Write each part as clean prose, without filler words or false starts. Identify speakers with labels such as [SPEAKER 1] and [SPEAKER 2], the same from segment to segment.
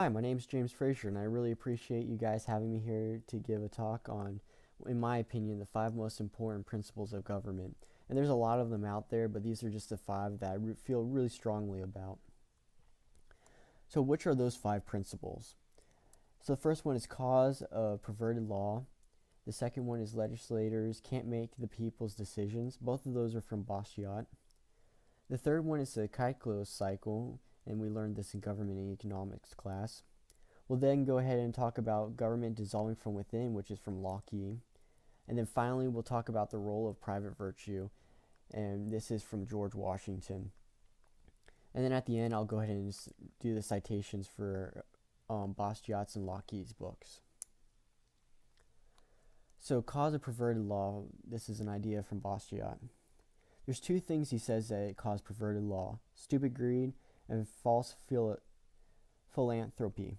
[SPEAKER 1] Hi, my name is James Frazier, and I really appreciate you guys having me here to give a talk on, in my opinion, the five most important principles of government. And there's a lot of them out there, but these are just the five that I feel really strongly about. So, which are those five principles? So, the first one is cause of perverted law. The second one is legislators can't make the people's decisions. Both of those are from Bastiat. The third one is the Kaiklos cycle, and we learned this in government and economics class. We'll then go ahead and talk about government dissolving from within, which is from Locke. And then finally, we'll talk about the role of private virtue, and this is from George Washington. And then at the end, I'll go ahead and do the citations for Bastiat's and Locke's books. So, cause of perverted law, this is an idea from Bastiat. There's two things he says that cause perverted law: stupid greed and false philanthropy.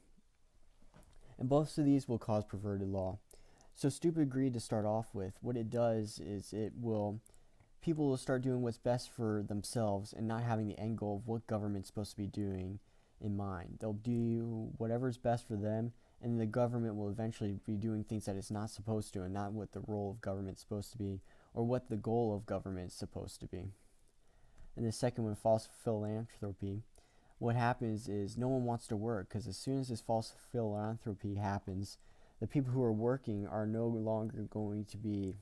[SPEAKER 1] And both of these will cause perverted law. So stupid greed, to start off with, what it does is people will start doing what's best for themselves and not having the end goal of what government's supposed to be doing in mind. They'll do whatever's best for them, and the government will eventually be doing things that it's not supposed to, and not what the role of government's supposed to be, or what the goal of government is supposed to be. And the second one, false philanthropy. What happens is no one wants to work, because as soon as this false philanthropy happens, the people who are working are no longer going to be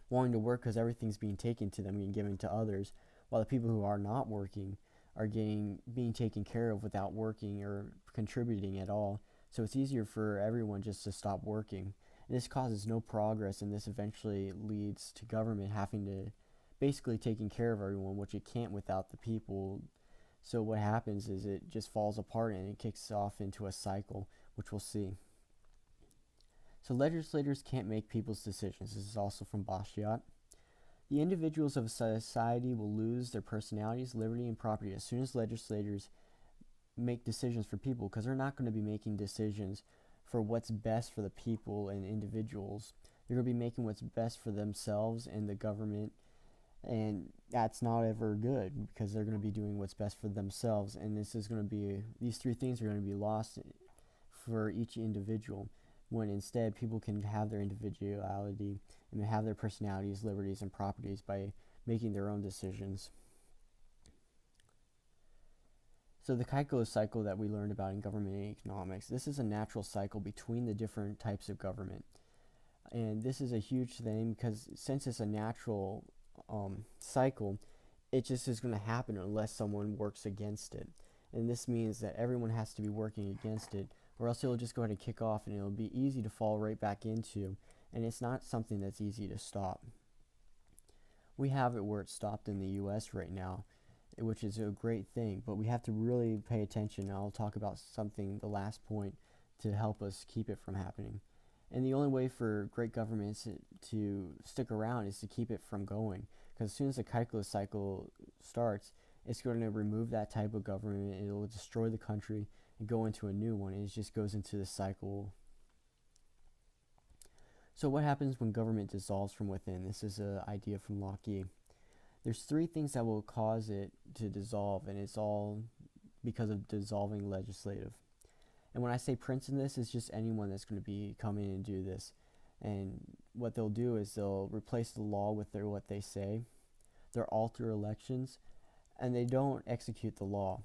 [SPEAKER 1] wanting to work because everything's being taken to them and given to others, while the people who are not working are being taken care of without working or contributing at all. So it's easier for everyone just to stop working. And this causes no progress, and this eventually leads to government having to basically taking care of everyone, which it can't without the people. So what happens is it just falls apart and it kicks off into a cycle, which we'll see. So legislators can't make people's decisions. This is also from Bastiat. The individuals of a society will lose their personalities, liberty, and property as soon as legislators make decisions for people, because they're not going to be making decisions for what's best for the people and individuals. They're going to be making what's best for themselves and the government, and that's not ever good, because they're going to be doing what's best for themselves, and these three things are going to be lost for each individual, when instead people can have their individuality and have their personalities, liberties, and properties by making their own decisions. So the Kaikos cycle that we learned about in government and economics, this is a natural cycle between the different types of government. And this is a huge thing, because since it's a natural cycle, it just is going to happen unless someone works against it. And this means that everyone has to be working against it, or else it'll just go ahead and kick off, and it'll be easy to fall right back into, and it's not something that's easy to stop. We have it where it's stopped in the US right now, which is a great thing, but we have to really pay attention. I'll talk about something, the last point, to help us keep it from happening. And the only way for great governments to stick around is to keep it from going. Because as soon as the Kaikos cycle starts, it's going to remove that type of government. It'll destroy the country and go into a new one. And it just goes into the cycle. So what happens when government dissolves from within? This is an idea from Locke. There's three things that will cause it to dissolve, and it's all because of dissolving legislative. And when I say prince in this, it's just anyone that's going to be coming and do this. And what they'll do is they'll replace the law with what they say. They'll alter elections, and they don't execute the law.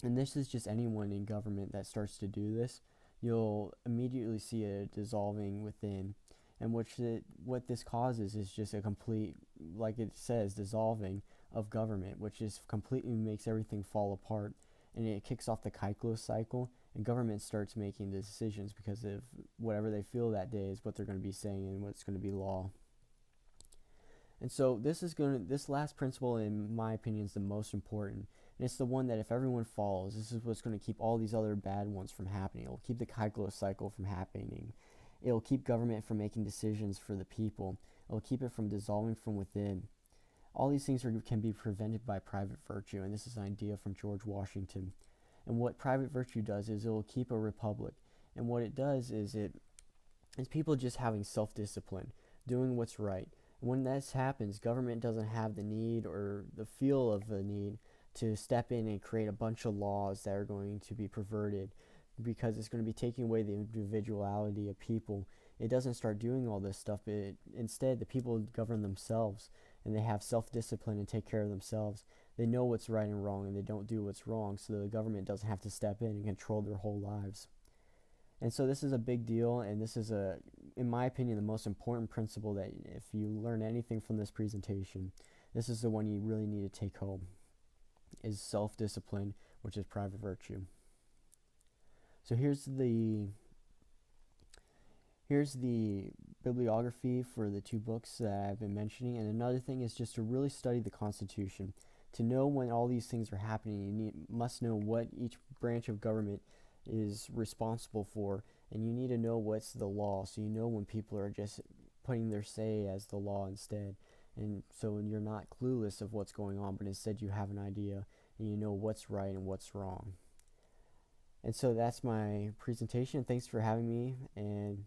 [SPEAKER 1] And this is just anyone in government that starts to do this. You'll immediately see a dissolving within, and what this causes is just a complete, like it says, dissolving of government, which just completely makes everything fall apart, and it kicks off the Kaiklos cycle, and government starts making the decisions because of whatever they feel that day is what they're going to be saying and what's going to be law. And so this last principle, in my opinion, is the most important. And it's the one that if everyone follows, this is what's going to keep all these other bad ones from happening. It'll keep the Kaiklos cycle from happening. It'll keep government from making decisions for the people. It'll keep it from dissolving from within. All these things can be prevented by private virtue, and this is an idea from George Washington. And what private virtue does is it will keep a republic. And what it does is people just having self-discipline, doing what's right. When this happens, government doesn't have the need or the feel of the need to step in and create a bunch of laws that are going to be perverted because it's going to be taking away the individuality of people. It doesn't start doing all this stuff, but instead the people govern themselves, and they have self-discipline and take care of themselves. They know what's right and wrong, and they don't do what's wrong, so the government doesn't have to step in and control their whole lives. And so this is a big deal, and this is, in my opinion, the most important principle that if you learn anything from this presentation, this is the one you really need to take home, is self-discipline, which is private virtue. So here's the bibliography for the two books that I've been mentioning. And another thing is just to really study the Constitution. To know when all these things are happening, you must know what each branch of government is responsible for, and you need to know what's the law, so you know when people are just putting their say as the law instead. And so you're not clueless of what's going on, but instead you have an idea, and you know what's right and what's wrong. And so that's my presentation. Thanks for having me, and